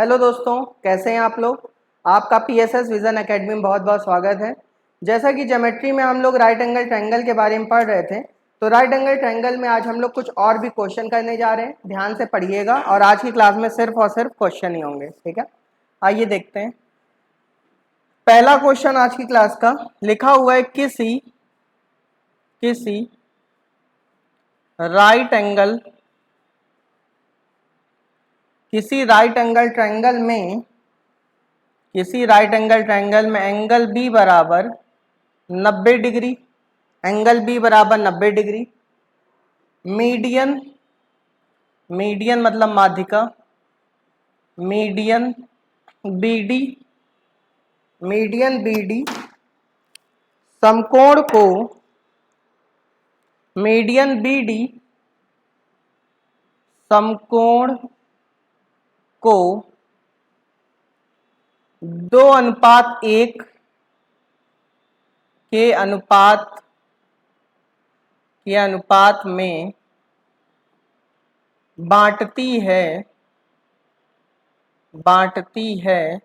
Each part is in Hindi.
हेलो दोस्तों, कैसे हैं आप लोग। आपका पीएसएस विजन एकेडमी में बहुत बहुत स्वागत है। जैसा कि ज्योमेट्री में हम लोग राइट एंगल ट्रायंगल के बारे में पढ़ रहे थे, तो राइट एंगल ट्रायंगल में आज हम लोग कुछ और भी क्वेश्चन करने जा रहे हैं। ध्यान से पढ़िएगा और आज की क्लास में सिर्फ और सिर्फ क्वेश्चन ही होंगे, ठीक है। आइए देखते हैं। पहला क्वेश्चन आज की क्लास का लिखा हुआ है, किसी राइट एंगल ट्रायंगल में एंगल बी बराबर 90 डिग्री, मीडियन मतलब माध्यिका, मीडियन बीडी समकोण को 2:1 के अनुपात में बांटती है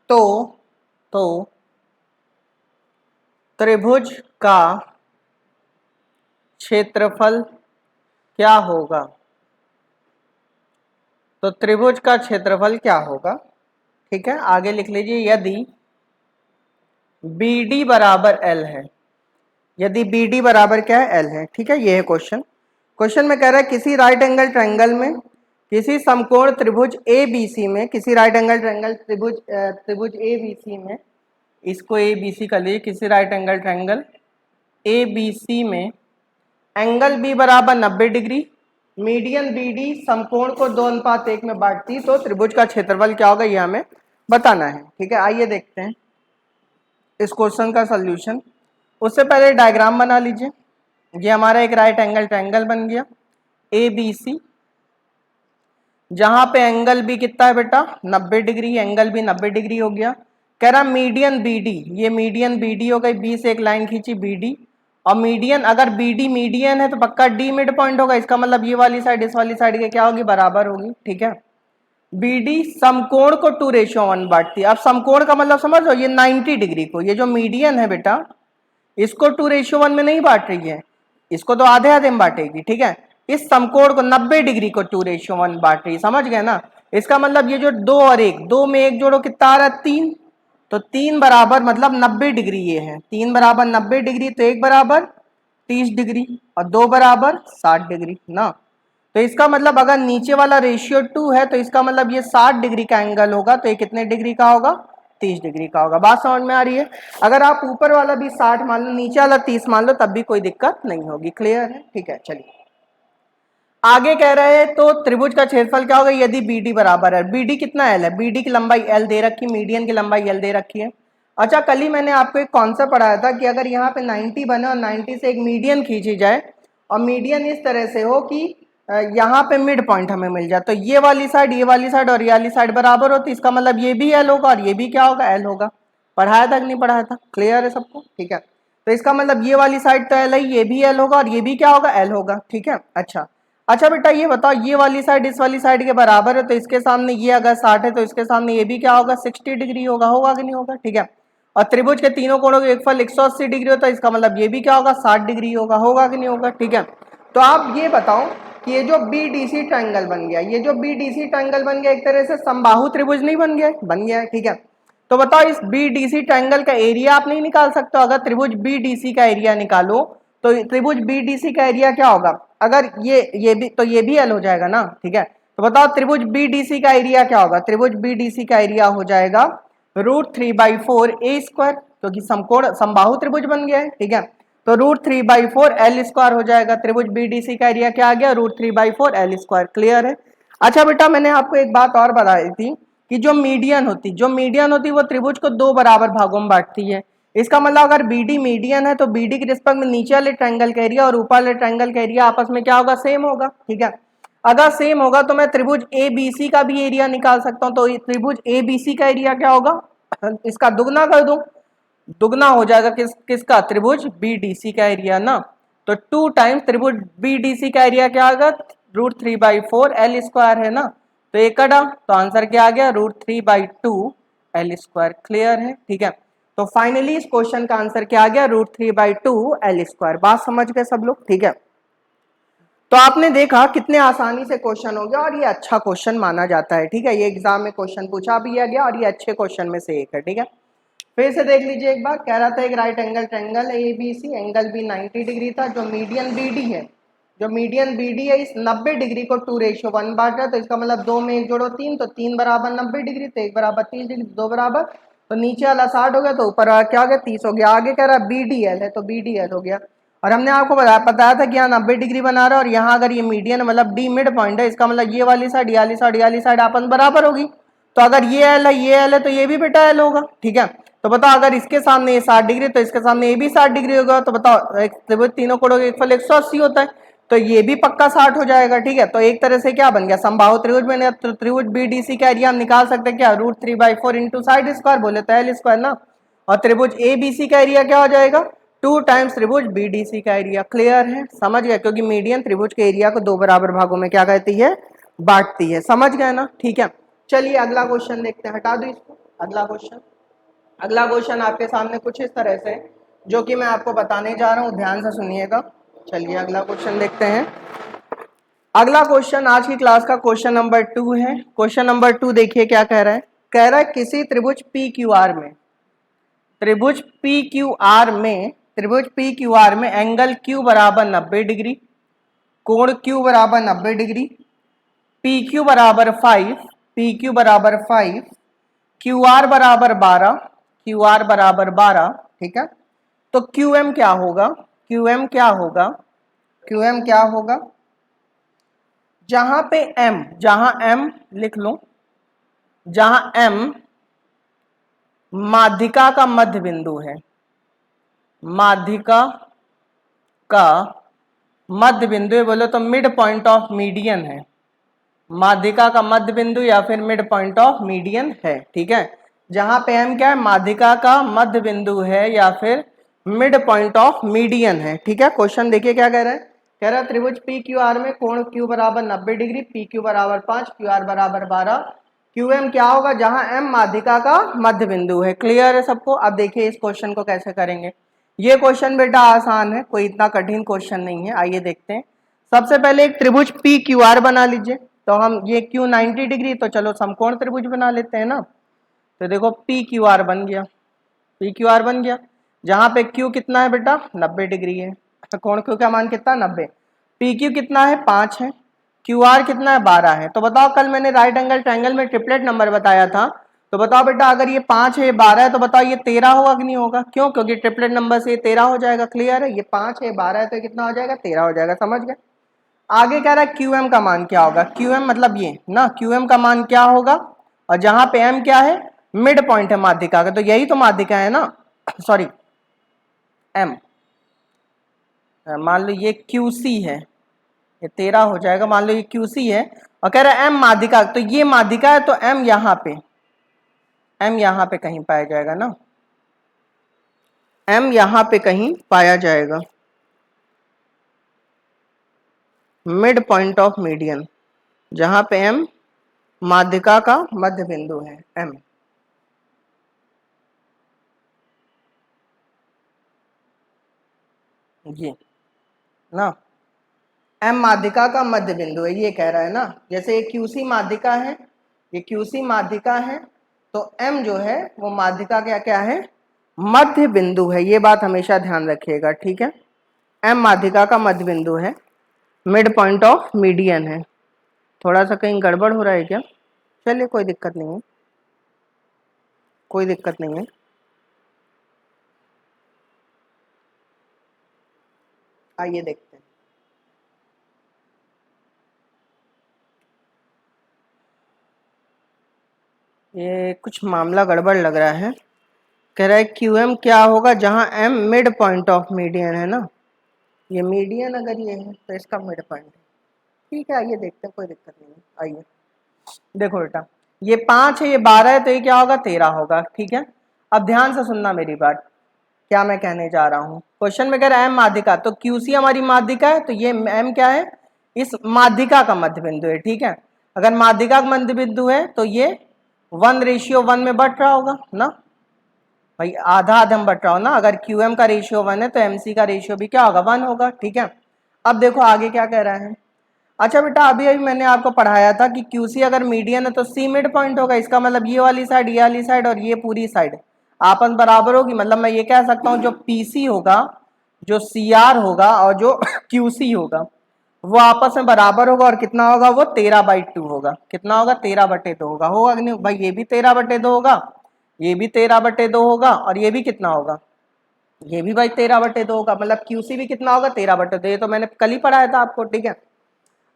तो त्रिभुज का क्षेत्रफल क्या होगा। तो त्रिभुज का क्षेत्रफल क्या होगा, ठीक है। आगे लिख लीजिए, यदि BD बराबर L है, यदि BD बराबर क्या है, L है, ठीक है। ये है क्वेश्चन में कह रहा है किसी राइट एंगल ट्रायंगल में किसी समकोण त्रिभुज ABC में, किसी राइट एंगल ट्रायंगल त्रिभुज ABC में, इसको ABC कर लीजिए, किसी राइट एंगल ट्रायंगल ABC में एंगल B बराबर 90 डिग्री, मीडियन BD समकोण को 2:1 में बांटती, तो त्रिभुज का क्षेत्रफल क्या होगा, ये हमें बताना है, ठीक है। आइए देखते हैं इस क्वेश्चन का सॉल्यूशन। उससे पहले डायग्राम बना लीजिए। ये हमारा एक राइट एंगल ट्रायंगल बन गया ABC, जहां पे एंगल B कितना है बेटा, 90 डिग्री, एंगल B 90 डिग्री हो गया। कह रहा मीडियन BD, ये मीडियन BD हो गई, B से एक लाइन खींची BD, और मीडियन, अगर BD मीडियन है तो पक्का D मिड पॉइंट होगा, इसका मतलब ये वाली साइड इस वाली साइड के क्या होगी, बराबर होगी, ठीक है। BD समकोण को 2:1 बांटती है। अब समकोण का मतलब समझ लो, ये 90 डिग्री को, ये जो मीडियन है बेटा, इसको 2:1 में नहीं बांट रही है, इसको तो आधे आधे में बांटेगी, ठीक है। इस समकोण को 90 डिग्री को 2:1 बांट रही, समझ गए ना। इसका मतलब ये जो 2 और 1, 2 में 1 जोड़ो कितना आ रहा है, 3, तो 3 बराबर मतलब 90 डिग्री ये है, 3 बराबर 90 डिग्री, तो 1 बराबर 30 डिग्री और 2 बराबर 60 डिग्री ना। तो इसका मतलब अगर नीचे वाला रेशियो 2 है तो इसका मतलब ये 60 डिग्री का एंगल होगा, तो ये कितने डिग्री का होगा, 30 डिग्री का होगा। बात समझ में आ रही है। अगर आप ऊपर वाला भी 60 मान लो, नीचे वाला 30 मान लो, तब भी कोई दिक्कत नहीं होगी। क्लियर है, ठीक है। चलिए आगे कह रहे हैं, तो त्रिभुज का क्षेत्रफल क्या होगा यदि BD बराबर है। BD कितना L है, BD की लंबाई L दे रखी, मीडियन की लंबाई L दे रखी है। अच्छा, कल ही मैंने आपको एक कॉन्सेप्ट पढ़ाया था कि अगर यहाँ पे 90 बने और 90 से एक मीडियन खींची जाए, और मीडियन इस तरह से हो कि यहाँ पे मिड पॉइंट हमें मिल जाए, तो ये वाली साइड और ये वाली साइड बराबर होती, इसका मतलब ये भी L होगा और ये भी क्या होगा, L होगा। पढ़ाया था कि नहीं पढ़ाया था, क्लियर है सबको, ठीक है। तो इसका मतलब ये वाली साइड तो L है, ये भी L होगा और ये भी क्या होगा, L होगा, ठीक है। अच्छा बेटा ये बताओ, ये वाली साइड इस वाली साइड के बराबर है, तो इसके सामने ये अगर 60 है तो इसके सामने ये भी क्या होगा, 60 डिग्री होगा कि नहीं होगा, ठीक है। और त्रिभुज के तीनों कोणों के योगफल 180 डिग्री होता है, इसका मतलब ये भी क्या होगा, 60 डिग्री होगा कि नहीं होगा, ठीक है। तो आप ये बताओ कि ये जो BDC ट्रायंगल बन गया, एक तरह से समबाहु त्रिभुज नहीं बन गया है, ठीक है। तो बताओ इस BDC ट्रायंगल का एरिया आप नहीं निकाल सकते। अगर त्रिभुज BDC का एरिया निकालो तो त्रिभुज BDC का एरिया क्या होगा, अगर ये भी, तो ये भी L हो जाएगा ना, ठीक है। तो बताओ त्रिभुज BDC का एरिया क्या होगा, त्रिभुज BDC का एरिया हो जाएगा √3/4 A², क्योंकि समकोण समबाहु त्रिभुज बन गया है, ठीक है। तो √3/4 L² हो जाएगा। त्रिभुज BDC का एरिया क्या आ गया, √3/4 L²। क्लियर है। अच्छा बेटा, मैंने आपको एक बात और बताई थी कि जो मीडियन होती वो त्रिभुज को 2 बराबर भागों में बांटती है। इसका मतलब अगर BD मीडियन है तो BD के रिस्पेक्ट में नीचे वाले ट्रायंगल का एरिया और ऊपर वाले ट्रायंगल का एरिया आपस में क्या होगा, सेम होगा, ठीक है। अगर सेम होगा तो मैं त्रिभुज ABC का भी एरिया निकाल सकता हूं। तो त्रिभुज ABC का एरिया क्या होगा, इसका दुगना कर दूं, दुगना हो जाएगा किसका, त्रिभुज BDC का एरिया ना। तो 2 टाइम्स त्रिभुज BDC का एरिया क्या होगा, √3/4 L² है ना। तो ये कटा, तो आंसर क्या आ गया, √3/2 L स्क्वायर। क्लियर है, ठीक है। तो फाइनली इस क्वेश्चन का आंसर क्या आ गया, √3/2 L स्क्वायर। बात समझ गए सब लोग, ठीक है। तो आपने देखा कितने आसानी से क्वेश्चन हो गया और ये अच्छा क्वेश्चन माना जाता है, ठीक है। ये एग्जाम में क्वेश्चन पूछा भी गया और ये अच्छे क्वेश्चन में से एक है, ठीक है। फिर से देख लीजिए एक बार, कह रहा था एक राइट एंगल ट्रायंगल है ABC, एंगल भी 90 डिग्री था, जो मीडियन BD है, जो मीडियन BD है इस 90 डिग्री को 2:1 बांट रहा है। तो इसका मतलब 2 में 1 जोड़ो 3, तो 3 बराबर 90 डिग्री, तो 1 बराबर 30 डिग्री, 2 बराबर, तो नीचे वाला 60 हो गया, तो ऊपर क्या हो गया 30 हो गया। आगे कह रहा BDL है, तो BDL हो गया। और हमने आपको बताया था कि यहाँ 90 डिग्री बना रहा है और यहाँ अगर ये मीडियन मतलब D मिड पॉइंट है, इसका मतलब ये वाली साइड, ये वाली साइड, ये वाली साइड आपस बराबर होगी। तो अगर ये L है, ये L है, तो ये भी बेटा L होगा, ठीक है। तो बताओ अगर इसके सामने ये 60 डिग्री, तो इसके सामने ये भी 60 डिग्री होगा। तो बताओ एक त्रिभुज तीनों कोणों का फल 180 होता है, तो ये भी पक्का 60 हो जाएगा, ठीक है। तो एक तरह से क्या बन गया, समबाहु त्रिभुज बन गया। तो त्रिभुज BDC का एरिया हम निकाल सकते हैं क्या, √3/4 इंटू साइड स्क्वायर, बोले तो L स्क्वायर ना। और त्रिभुज ABC का एरिया क्या हो जाएगा, 2 टाइम्स त्रिभुज BDC का एरिया। क्लियर है, समझ गया, क्योंकि मीडियन त्रिभुज के एरिया को 2 बराबर भागों में क्या कहती है, बांटती है। समझ गए ना, ठीक है। चलिए अगला क्वेश्चन देखते हैं, हटा दो इसको। अगला क्वेश्चन आपके सामने कुछ इस तरह से, जो कि मैं आपको बताने जा रहा हूं, ध्यान से सुनिएगा। चलिए अगला क्वेश्चन देखते हैं। अगला क्वेश्चन आज की क्लास का क्वेश्चन नंबर 2 है। क्वेश्चन नंबर 2 देखिए क्या कह रहा है, कह रहा है किसी त्रिभुज PQR में, त्रिभुज PQR में एंगल Q बराबर 90 डिग्री, कोण Q बराबर 90 डिग्री, PQ बराबर 5, QR बराबर 12, ठीक है। तो QM क्या होगा, QM क्या होगा, जहां पे M, जहां M लिख लो, जहां M माध्यिका का मध्य बिंदु है, माध्यिका का मध्य बिंदु है, बोलो तो मिड पॉइंट ऑफ मीडियन है, माध्यिका का मध्य बिंदु या फिर मिड पॉइंट ऑफ मीडियन है, ठीक है। जहां पे M क्या है, माध्यिका का मध्य बिंदु है या फिर मिड पॉइंट ऑफ मीडियन है, ठीक है। क्वेश्चन देखिए क्या कह रहा है, कह रहा है त्रिभुज PQR में कोण Q बराबर 90 डिग्री, PQ बराबर 5, QR बराबर 12, QM क्या होगा, जहां M माध्यिका का मध्य बिंदु है। क्लियर है सबको। अब देखिए इस क्वेश्चन को कैसे करेंगे। ये क्वेश्चन बेटा आसान है, कोई इतना कठिन क्वेश्चन नहीं है। आइए देखते हैं। सबसे पहले एक त्रिभुज PQR बना लीजिए। तो हम ये Q 90 डिग्री, तो चलो समकोण त्रिभुज बना लेते हैं ना। तो देखो PQR बन गया, जहां पे Q कितना है बेटा 90 डिग्री है, कोण Q का मान कितना 90, PQ कितना है 5 है, QR कितना है 12 है। तो बताओ कल मैंने राइट एंगल ट्रायंगल में ट्रिपलेट नंबर बताया था, तो बताओ बेटा अगर ये 5 है, ये 12 है, तो बताओ ये 13 होगा कि नहीं होगा, क्यों, क्योंकि ट्रिपलेट नंबर से ये 13 हो जाएगा। क्लियर है, ये 5 है 12 है, तो कितना हो जाएगा 13 हो जाएगा। समझ गए। आगे कह रहा है QM का मान क्या होगा, QM मतलब ये ना, QM का मान क्या होगा, और जहां पे M क्या है, मिड पॉइंट है माध्यिका का, तो यही तो माध्यिका है ना, सॉरी M, मान लो ये QC है, ये 13 हो जाएगा, मान लो ये QC है, और कह रहा है M माध्यिका, तो ये माध्यिका है, तो M यहाँ पे कहीं पाया जाएगा ना, M यहाँ पे कहीं पाया जाएगा, मिड पॉइंट ऑफ मीडियन, जहां पे M माध्यिका का मध्य बिंदु है, M। ये ना M माध्यिका का मध्य बिंदु है, ये कह रहा है ना। जैसे ये QC माध्यिका है, ये QC माध्यिका है, तो M जो है वो माध्यिका क्या क्या है, मध्य बिंदु है। ये बात हमेशा ध्यान रखिएगा, ठीक है। M माध्यिका का मध्य बिंदु है, मिड पॉइंट ऑफ मीडियन है। थोड़ा सा कहीं गड़बड़ हो रहा है क्या, चलिए कोई दिक्कत नहीं है, कोई दिक्कत नहीं है। आइए देखते हैं। ये कुछ मामला गड़बड़ लग रहा है। कह रहा है QM क्या होगा, जहां M mid point of median है ना, ये मीडियन अगर ये है तो इसका मिड पॉइंट है, ठीक है। आइए देखते हैं, कोई दिक्कत नहीं है। आइए देखो बेटा, ये 5 है, ये 12 है, तो ये क्या होगा 13 होगा, ठीक है। अब ध्यान से सुनना मेरी बात, क्या मैं कहने जा रहा हूँ। क्वेश्चन में कह रहा है M माध्यिका, तो QC हमारी माध्यिका है, तो ये M क्या है, इस माध्यिका का मध्य बिंदु है, ठीक है। अगर माध्यिका मध्य बिंदु है तो ये 1:1 में बट रहा होगा ना भाई, आधा आधा में बट रहा हो ना। अगर QM का रेशियो 1 है तो MC का रेशियो भी क्या होगा, 1 होगा। ठीक है, अब देखो आगे क्या कह रहा है। अच्छा बेटा, अभी अभी मैंने आपको पढ़ाया था कि QC अगर मीडियन है तो C मिड पॉइंट होगा। इसका मतलब ये वाली साइड और ये पूरी साइड आपस बराबर होगी। मतलब मैं ये कह सकता हूँ जो PC होगा, जो CR होगा और जो QC होगा वो आपस में बराबर होगा। और कितना होगा वो 13/2 होगा। कितना होगा, 13/2 होगा कि नहीं भाई। ये भी 13/2 होगा, ये भी 13/2 होगा और ये भी कितना होगा, ये भी भाई 13/2 होगा। मतलब QC भी कितना होगा, 13/2। ये तो मैंने कल ही पढ़ाया था आपको। ठीक है,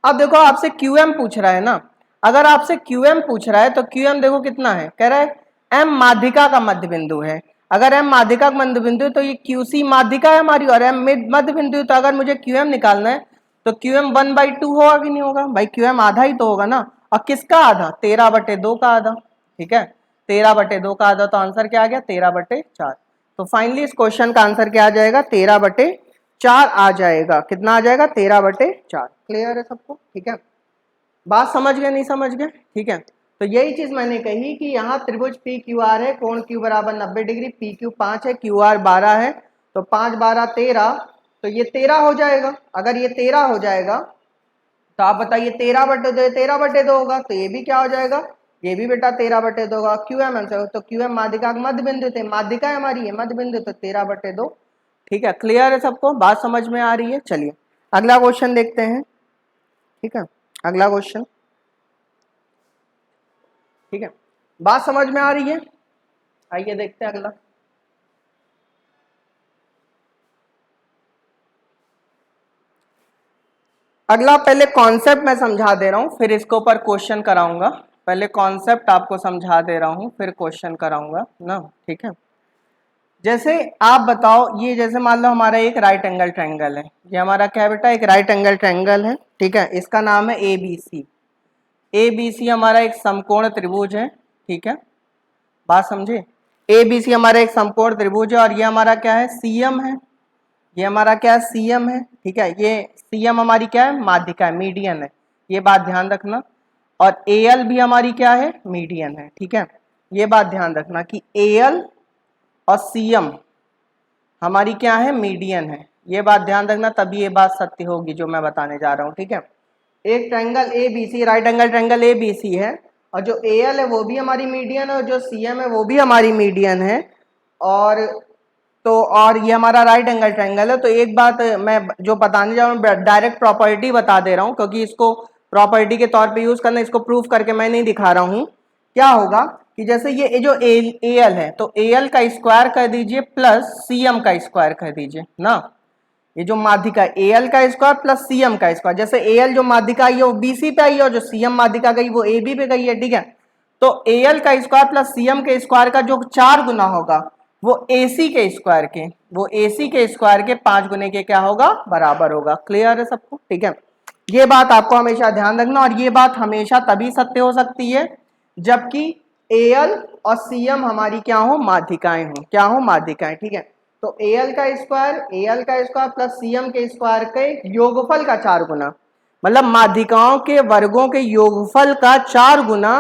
अब देखो आपसे QM पूछ रहा है ना। अगर आपसे QM पूछ रहा है तो QM देखो कितना है, कह रहा है M माध्यिका का मध्य बिंदु है। अगर M माध्यिका का मध्य बिंदु है तो ये QC माध्यिका है हमारी और M मध्य बिंदु है। तो अगर मुझे QM निकालना है तो QM 1/2 होगा कि नहीं होगा भाई। QM आधा ही तो होगा ना। और किसका आधा, 13/2 का आधा। ठीक है, 13/2 का आधा, तो आंसर क्या आ गया, 13/4। तो फाइनली इस क्वेश्चन का आंसर क्या आ जाएगा, 13/4 आ जाएगा। कितना आ जाएगा, 13/4। क्लियर है सबको। ठीक है, बात समझ गए, नहीं समझ गए। ठीक है, तो यही चीज मैंने कही कि यहाँ त्रिभुज PQR है, कोण Q बराबर 90 डिग्री, PQ 5 है, QR 12 है, तो 5 12 13, तो ये 13 हो जाएगा। अगर ये 13 हो जाएगा तो आप बताइए 13/2 13/2 होगा, तो ये भी क्या हो जाएगा, ये भी बेटा 13/2 होगा। QM आंसर, तो QM माध्यिका का मध्य बिंदु थे, माध्यिका है हमारी ये मध्य बिंदु, तो 13/2। ठीक है, क्लियर है सबको, बात समझ में आ रही है। चलिए अगला क्वेश्चन देखते हैं। ठीक है, अगला क्वेश्चन। ठीक है, बात समझ में आ रही है, आइए देखते हैं अगला। अगला पहले कॉन्सेप्ट मैं समझा दे रहा हूं, फिर इसके ऊपर क्वेश्चन कराऊंगा। पहले कॉन्सेप्ट आपको समझा दे रहा हूं, फिर क्वेश्चन कराऊंगा ना। ठीक है, जैसे आप बताओ, ये जैसे मान लो हमारा एक राइट एंगल ट्रायंगल है। ये हमारा क्या है बेटा, एक राइट एंगल ट्रायंगल है। ठीक है, इसका नाम है ABC। ABC हमारा एक समकोण त्रिभुज है। ठीक है, बात समझे। ABC हमारा एक समकोण त्रिभुज है और ये हमारा क्या है, CM है। ये हमारा क्या है, CM है। ठीक है, ये CM हमारी क्या है, माध्यिका है, मीडियन है। ये बात ध्यान रखना। और AL भी हमारी क्या है, मीडियन है। ठीक है, ये बात ध्यान रखना कि AL और CM हमारी क्या है, मीडियन है। ये बात ध्यान रखना, तभी ये बात सत्य होगी जो मैं बताने जा रहा हूँ। ठीक है, एक triangle ABC, right angle triangle ABC है और जो AL है वो भी हमारी मीडियन है और जो CM है वो भी हमारी मीडियन है। और तो और ये हमारा राइट एंगल ट्रायंगल है। तो एक बात मैं जो बताने जा रहा हूँ डायरेक्ट प्रॉपर्टी बता दे रहा हूँ, क्योंकि इसको प्रॉपर्टी के तौर पे यूज करना, इसको प्रूफ करके मैं नहीं दिखा रहा हूँ। क्या होगा कि जैसे ये जो AL है तो AL का स्क्वायर कर दीजिए प्लस CM का स्क्वायर कर दीजिए ना। ये जो माध्यिका AL का स्क्वायर प्लस CM का स्क्वायर, जैसे AL जो माध्यिका आई है वो BC पे आई है और जो CM माध्यिका गई वो AB पे गई है। ठीक है, तो AL का स्क्वायर प्लस CM के स्क्वायर का जो 4 गुना होगा वो AC के स्क्वायर के, वो AC के स्क्वायर के 5 गुने के क्या होगा, बराबर होगा। क्लियर है सबको। ठीक है, ये बात आपको हमेशा ध्यान रखना और ये बात हमेशा तभी सत्य हो सकती है जबकि AL और CM हमारी क्या हो, माध्यिकाएं हो। क्या हो, माध्यिकाएं। ठीक है, तो AL का स्क्वायर प्लस CM के स्क्वायर के योगफल का 4 गुना, मतलब माध्यिकाओं के वर्गों के योगफल का 4 गुना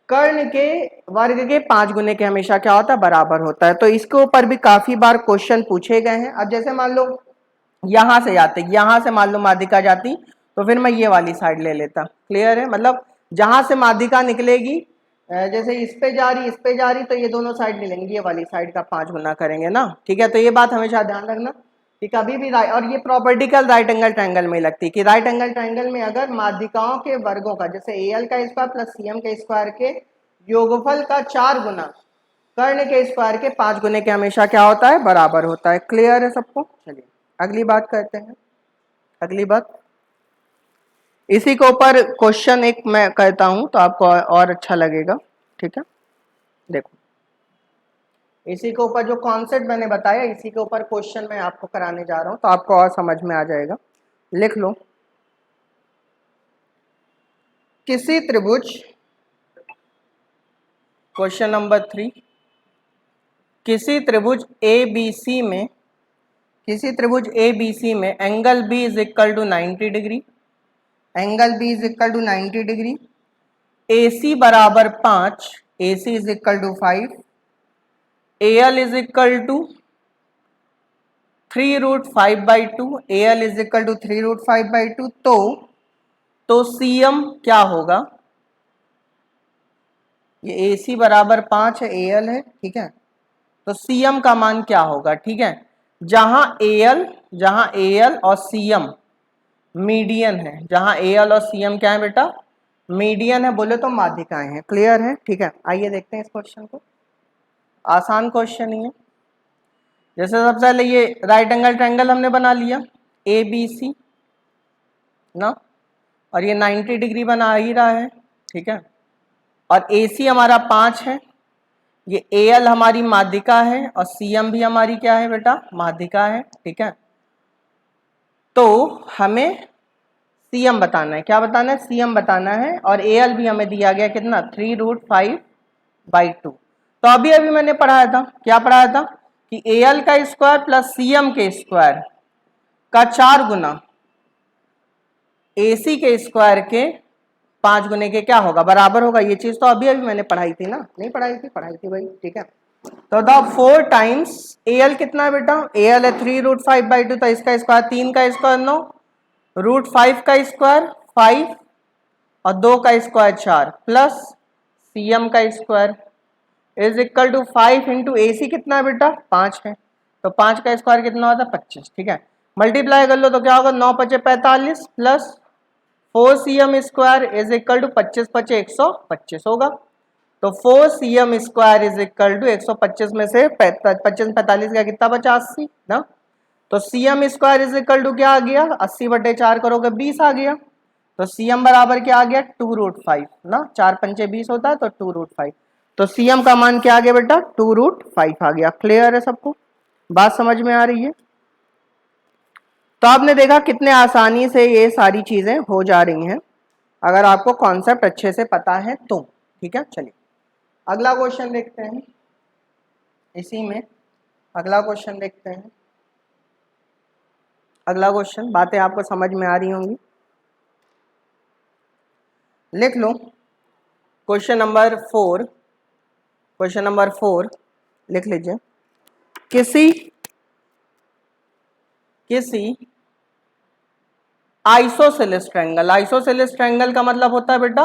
कर्ण के वर्ग के 5 गुने के हमेशा क्या होता है, बराबर होता है। तो इसके ऊपर भी काफी बार क्वेश्चन पूछे गए हैं। अब जैसे मान लो यहां से जाते, यहां से मान लो माध्यिका जाती तो फिर मैं ये वाली साइड ले लेता। क्लियर है, मतलब जहां से माध्यिका निकलेगी, जैसे इस पे जा रही तो ये दोनों साइड मिलेंगी, ये वाली साइड का 5 गुना करेंगे ना। ठीक है, तो ये बात हमेशा ध्यान रखना कि कभी भी और ये प्रॉपर्टी कल राइट एंगल ट्रायंगल में लगती है कि राइट एंगल ट्रायंगल में अगर माध्यिकाओं के वर्गों का, जैसे AL का स्क्वायर प्लस CM के स्क्वायर के योगफल का 4 गुना कर्ण के स्क्वायर के 5 गुने के हमेशा क्या होता है, बराबर होता है। क्लियर है सबको। चलिए अगली बात करते हैं। अगली बात इसी के ऊपर क्वेश्चन एक मैं कहता हूं तो आपको और अच्छा लगेगा। ठीक है, देखो इसी के ऊपर जो कॉन्सेप्ट मैंने बताया, इसी के ऊपर क्वेश्चन मैं आपको कराने जा रहा हूं तो आपको और समझ में आ जाएगा। लिख लो, किसी त्रिभुज, क्वेश्चन नंबर 3, किसी त्रिभुज ABC में, किसी त्रिभुज ABC में angle B is equal to 90 degree, angle B is equal to 90 degree AC बराबर 5, AC is equal to 5, AL is equal to 3√5/2, AL is equal to 3√5/2, तो CM क्या होगा? ये AC बराबर 5 है, AL है, ठीक है, तो CM का मान क्या होगा? ठीक है, जहां AL और CM मीडियन है, जहां AL और CM क्या है बेटा? मीडियन है, बोले तो माध्यिकाएं हैं। क्लियर है? ठीक है, आइए देखते हैं इस क्वेश्चन को। आसान क्वेश्चन ही है। जैसे सबसे पहले ये राइट एंगल ट्रायंगल हमने बना लिया ABC ना, और ये 90 डिग्री बना ही रहा है, ठीक है, और AC हमारा 5 है, ये AL हमारी माध्यिका है और CM भी हमारी क्या है बेटा? माध्यिका है, ठीक है। तो हमें CM बताना है। क्या बताना है? CM बताना है, और AL भी हमें दिया गया कितना? 3√5/2। तो अभी अभी मैंने पढ़ाया था, क्या पढ़ाया था कि AL का स्क्वायर प्लस CM के स्क्वायर का 4 गुना AC के स्क्वायर के 5 गुने के क्या होगा? बराबर होगा। ये चीज तो अभी अभी मैंने पढ़ाई थी ना? नहीं पढ़ाई थी? पढ़ाई थी भाई, ठीक है। तो द 4 टाइम्स AL कितना है बेटा? AL है 3√5/2, तो इसका स्क्वायर 3 का स्क्वायर 9, √5 का स्क्वायर 5 और 2 का स्क्वायर 4 प्लस CM का square is equal to 5 into AC कितना है बेटा? 5 है, तो 5 का स्क्वायर कितना होता है? 25, ठीक है। मल्टीप्लाई कर लो तो क्या होगा? 9 × 5 = 45 plus 4 CM square is equal to 25 × 5 = 125 होगा। तो 4 CM square is equal to 125 में से 25 45 का कितना बचा? 80 ना। तो CM square is equal to क्या आ गया? 80/4 करोगे 20 आ गया। तो CM बराबर क्या आ गया? 2√5 ना, 4 × 5 = 20 होता है, तो 2√5। तो CM का मान क्या आ गया बेटा? 2√5 आ गया। क्लियर है सबको? बात समझ में आ रही है? तो आपने देखा कितने आसानी से ये सारी चीजें हो जा रही हैं, अगर आपको कॉन्सेप्ट अच्छे से पता है तो, ठीक है। चलिए अगला क्वेश्चन देखते हैं। इसी में अगला क्वेश्चन देखते हैं। अगला क्वेश्चन, बातें आपको समझ में आ रही होंगी, लिख लो। क्वेश्चन नंबर 4, क्वेश्चन नंबर 4 लिख लीजिए। किसी आइसोसेलेस ट्रायंगल, आइसोसेलेस ट्रायंगल का मतलब होता है बेटा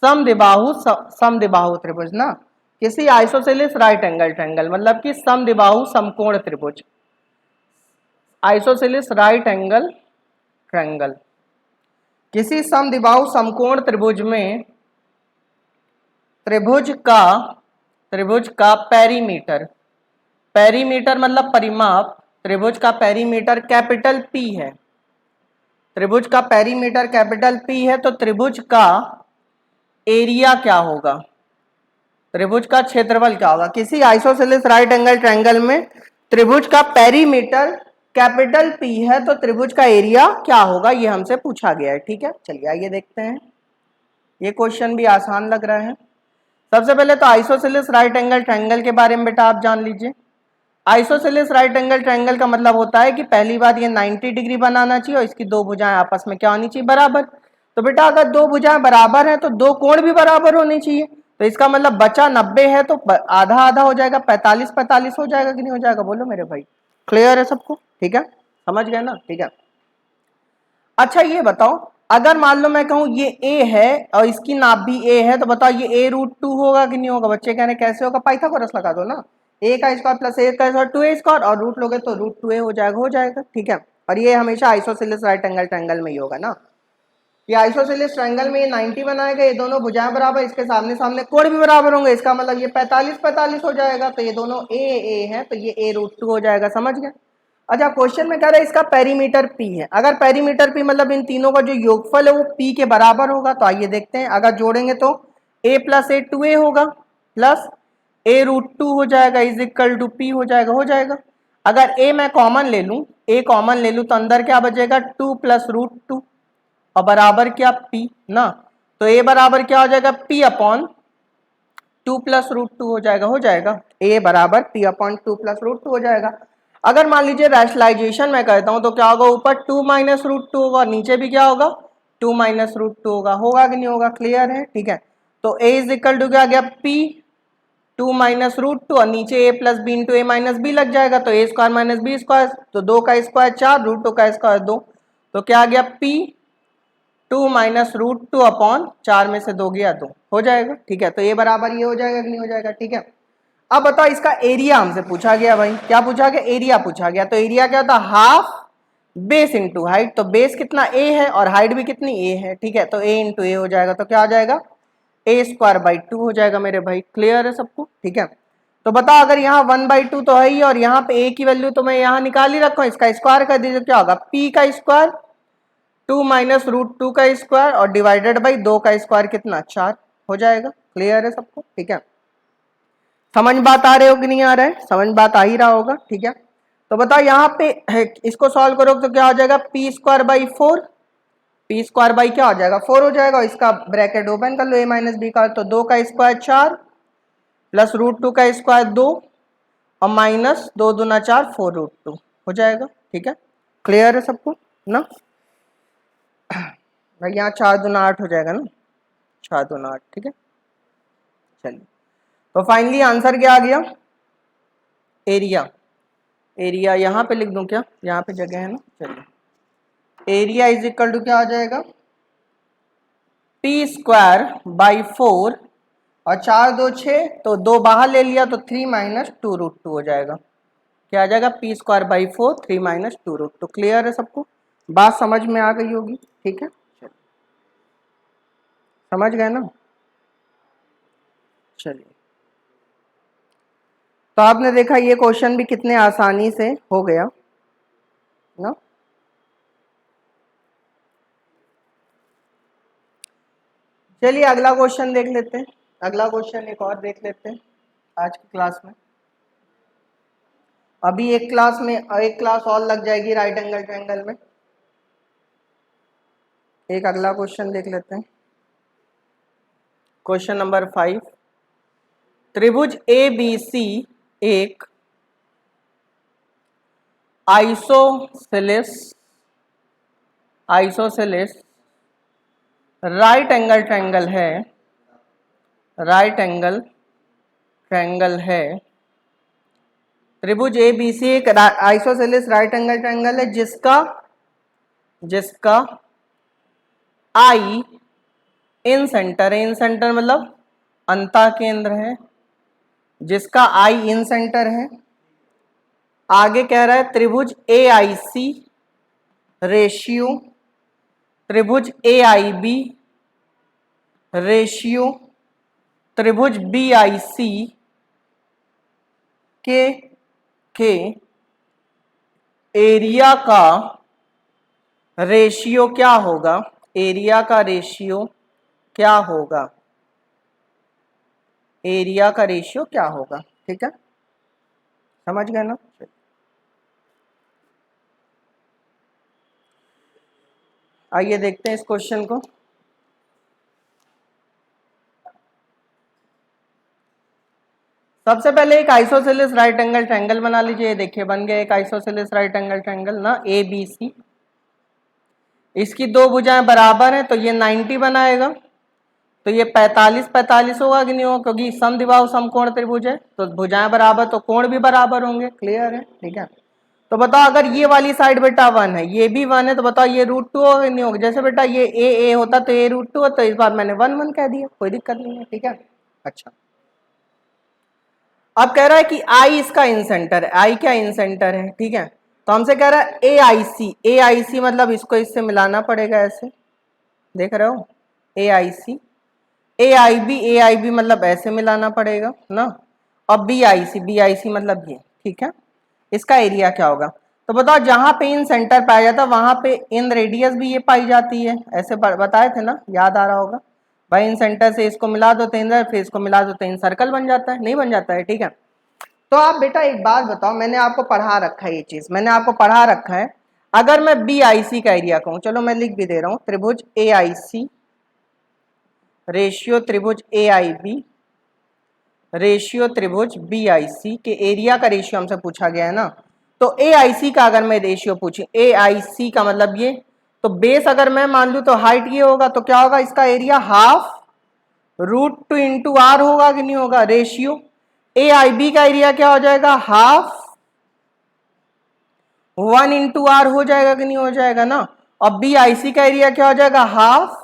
समद्विबाहु त्रिभुज ना। किसी आइसोसेलेस राइट एंगल ट्रायंगल मतलब कि समद्विबाहु समकोण त्रिभुज, आइसोसेलेस राइट एंगल ट्रायंगल। किसी समद्विबाहु समकोण त्रिभुज में त्रिभुज का पेरीमीटर, पेरीमीटर मतलब परिमाप, त्रिभुज का पेरीमीटर कैपिटल P है, त्रिभुज का पेरीमीटर कैपिटल P है, तो त्रिभुज का एरिया क्या होगा? त्रिभुज का क्षेत्रफल क्या होगा? किसी आइसोसेलेस राइट एंगल ट्रायंगल में त्रिभुज का पेरीमीटर कैपिटल P है, तो त्रिभुज का एरिया क्या होगा? ये हमसे पूछा गया है, ठीक है। चलिए आइए देखते हैं। ये क्वेश्चन भी आसान लग रहा है। सबसे पहले तो आइसोसेलेस राइट एंगल ट्रायंगल के बारे में बेटा आप जान लीजिए। आइसोसेलेस राइट एंगल ट्रायंगल का मतलब होता है कि पहली बात ये 90 डिग्री बनाना चाहिए और इसकी दो भुजाएं आपस में क्या होनी चाहिए? बराबर। तो बेटा अगर दो भुजाएं बराबर हैं तो दो कोण भी बराबर होने चाहिए, तो इसका मतलब बचा 90 है, तो आधा आधा हो जाएगा, 45-45 हो जाएगा कि नहीं हो जाएगा? बोलो मेरे भाई। क्लियर है सबको? ठीक है, समझ गए ना? ठीक है। अच्छा ये बताओ, अगर मान लो मैं कहूं ये A है और इसकी नाप भी A है, तो बताओ ये A√2 होगा कि नहीं होगा? बच्चे कह रहे कैसे होगा? पाइथागोरस लगा दो ना, A का स्क्वायर प्लस A का स्क्वायर 2A स्क्वायर और रूट लोगे तो √2A हो जाएगा, हो जाएगा, ठीक है। और ये हमेशा आइसोसेलेस राइट एंगल ट्रायंगल में ही होगा ना। ये आइसोसेलेस ट्रायंगल में ये 90 बनाएगा, ये दोनों भुजाएं बराबर, इसके सामने सामने कोण भी बराबर होंगे, इसका मतलब ये 45-45 हो जाएगा, तो ये दोनों A है, तो ये A√2 हो जाएगा। समझ गए? अच्छा क्वेश्चन में कह रहा है इसका पेरीमीटर P है। अगर पेरीमीटर P मतलब इन तीनों का जो योगफल है वो P के बराबर होगा, तो आइए देखते हैं। अगर जोड़ेंगे तो A + A 2A होगा प्लस A√2 हो जाएगा इज इक्वल टू P हो जाएगा, हो जाएगा। अगर A मैं कॉमन ले लूं, A कॉमन ले लूं तो अंदर क्या बचेगा? 2 + √2 और बराबर क्या? P ना। तो A बराबर क्या हो जाएगा? P/2 + √2 हो जाएगा, हो जाएगा। A बराबर P/2 + √2 हो जाएगा। अगर मान लीजिए रैशनलाइजेशन मैं करता हूं तो क्या होगा? ऊपर 2 - √2 होगा, नीचे भी क्या होगा? 2 माइनस रूट 2 होगा कि नहीं होगा, क्लियर है, ठीक है। तो a इज इक्वल टू क्या आ गया, p 2 माइनस रूट 2 और नीचे a plus B into A minus B लग जाएगा, तो a square minus B square, तो 2 का स्क्वायर 4, रूट 2 का स्क्वायर 2, तो क्या आ गया p 2 माइनस रूट 2 अपॉन 4 में से 2 गया 2, हो जाएगा, ठीक है। तो ये बराबर ये हो जाएगा कि नहीं हो जाएगा, ठीक है। अब बताओ इसका एरिया हमसे पूछा गया भाई, क्या पूछा गया, एरिया पूछा गया, तो एरिया क्या होता है, हाफ बेस इंटू हाइट, तो बेस कितना a है और हाइट भी कितनी a है, ठीक है, तो a इंटू ए हो जाएगा, तो क्या आ जाएगा a स्क्वायर बाई 2 हो जाएगा मेरे भाई, क्लियर है सबको, ठीक है। तो बताओ अगर यहाँ 1/2 तो है ही और यहाँ पे a की वैल्यू तो मैं यहाँ निकाल ही रखा हूँ, इसका स्क्वायर कर दीजिए, क्या होगा p का स्क्वायर 2 माइनस रूट 2 का स्क्वायर और डिवाइडेड बाई 2 का स्क्वायर कितना 4 हो जाएगा, क्लियर है सबको, ठीक है। समझ बात आ रहे हो कि नहीं आ रहा है, समझ बात आ ही रहा होगा, ठीक है। तो बताओ यहाँ पे इसको सॉल्व करो तो क्या हो जाएगा, P square by 4, P square by क्या हो जाएगा 4 हो जाएगा, इसका ब्रैकेट ओपन कर लो a माइनस बी का, तो 2 का स्क्वायर 4 प्लस रूट 2 का स्क्वायर 2 और माइनस 2 दूना 4 4 रूट 2 हो जाएगा, ठीक है, क्लियर है सबको ना भाई, यहाँ 4 दूना 8 हो जाएगा ना, 4 दूना 8, ठीक है। चलिए तो फाइनली आंसर क्या आ गया, एरिया, एरिया यहाँ पे लिख दूं क्या, यहाँ पे जगह है ना, चलिए एरिया इज इक्वल टू क्या आ जाएगा, पी स्क्वायर बाई 4 और 4 2 6, तो 2 बाहर ले लिया तो 3 माइनस 2 रूट 2 हो जाएगा, क्या आ जाएगा P square by 4 3 minus 2 root 2, clear है सबको, बात समझ में आ गई होगी, ठीक है, समझ गए ना। चलिए तो आपने देखा ये क्वेश्चन भी कितने आसानी से हो गया ना। चलिए अगला क्वेश्चन देख लेते हैं, अगला क्वेश्चन एक और देख लेते हैं आज की क्लास में, अभी एक क्लास और लग जाएगी राइट एंगल ट्रायंगल में। एक अगला क्वेश्चन देख लेते हैं, क्वेश्चन नंबर 5, त्रिभुज ए बी सी एक आइसोसेलेस राइट एंगल ट्रायंगल है, राइट एंगल ट्रायंगल है, त्रिभुज ए बी सी एक आइसोसेलेस राइट एंगल ट्रायंगल है जिसका आई इन सेंटर है, इन सेंटर मतलब अंतः केंद्र है, जिसका आई इन सेंटर है, आगे कह रहा है त्रिभुज ए आई सी रेशियो त्रिभुज ए आई बी रेशियो त्रिभुज बी आई सी के एरिया का रेशियो क्या होगा, एरिया का रेशियो क्या होगा, एरिया का रेशियो क्या होगा, ठीक है, समझ गए ना। आइए देखते हैं इस क्वेश्चन को। सबसे पहले एक आइसोसेलेस राइट एंगल ट्रायंगल बना लीजिए, देखिए बन गया एक आइसोसेलेस राइट एंगल ट्रायंगल ना, ए बी सी, इसकी दो भुजाएं बराबर हैं तो ये 90 बनाएगा, तो ये 45 होगा कि नहीं होगा, क्योंकि समद्विबाहु समकोण त्रिभुज है, तो भुजाएं बराबर तो कोण भी बराबर होंगे, क्लियर है, ठीक है। तो बताओ अगर ये वाली साइड बेटा 1 है, ये भी 1 है, तो बताओ ये रूट 2 होगा कि नहीं होगा, जैसे बेटा ये ए होता तो ए रूट 2 होता, तो इस बार मैंने 1 1 कह दिया, कोई दिक्कत नहीं है, ठीक है। अच्छा अब कह रहा है कि आई इसका इन सेंटर है, आई क्या इन सेंटर है, ठीक है, तो हमसे कह रहा है ए आई सी मतलब इसको इससे मिलाना पड़ेगा, ऐसे देख रहे हो, ए आई बी मतलब ऐसे मिलाना पड़ेगा ना, और बी आई सी मतलब ये, ठीक है। इसका एरिया क्या होगा, तो बताओ जहां पे इन सेंटर पाया जाता है वहां पे इन रेडियस भी ये पाई जाती है, ऐसे बताए थे ना, याद आ रहा होगा भाई, इन सेंटर से इसको मिला दो तो इन, फिर इसको मिला दो तो इन सर्कल बन जाता है, नहीं बन जाता है, ठीक है। तो आप बेटा एक बात बताओ, मैंने आपको पढ़ा रखा है, ये चीज मैंने आपको पढ़ा रखा है, अगर मैं बी आई सी का एरिया कहूं, चलो मैं लिख भी दे रहा हूं, त्रिभुज ए आई सी रेशियो त्रिभुज ए आई बी रेशियो त्रिभुज बी आई सी के एरिया का रेशियो हमसे पूछा गया है ना, तो ए आई सी का अगर मैं रेशियो पूछूं, ए आई सी का मतलब ये, तो बेस अगर मैं मान लूं तो हाइट ये होगा, तो क्या होगा इसका एरिया हाफ √2 इंटू आर होगा कि नहीं होगा, रेशियो। ए आई बी का एरिया क्या हो जाएगा, हाफ 1 इंटू आर हो जाएगा कि नहीं हो जाएगा ना। और बी आई सी का एरिया क्या हो जाएगा, हाफ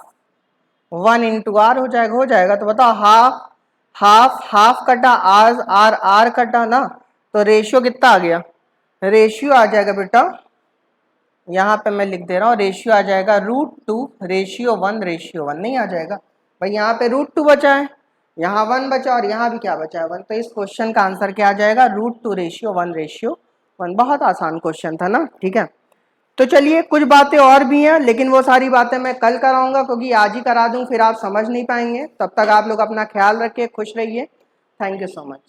1 इंटू आर हो जाएगा। तो बताओ हाफ हाफ हाफ कटा आर आर आर कटा ना, तो रेशियो कितना आ गया, रेशियो आ जाएगा बेटा, यहाँ पे मैं लिख दे रहा हूँ, रेशियो आ जाएगा √2 रेशियो 1 नहीं आ जाएगा भाई, यहाँ पे √2 बचा है, यहाँ 1 बचा और यहाँ भी क्या बचा है 1, तो इस क्वेश्चन का आंसर क्या आ जाएगा, √2 रेशियो 1 बहुत आसान क्वेश्चन था ना, ठीक है। तो चलिए कुछ बातें और भी हैं, लेकिन वो सारी बातें मैं कल कराऊंगा, क्योंकि आज ही करा दूं फिर आप समझ नहीं पाएंगे। तब तक आप लोग अपना ख्याल रखिए, खुश रहिए। Thank you so much.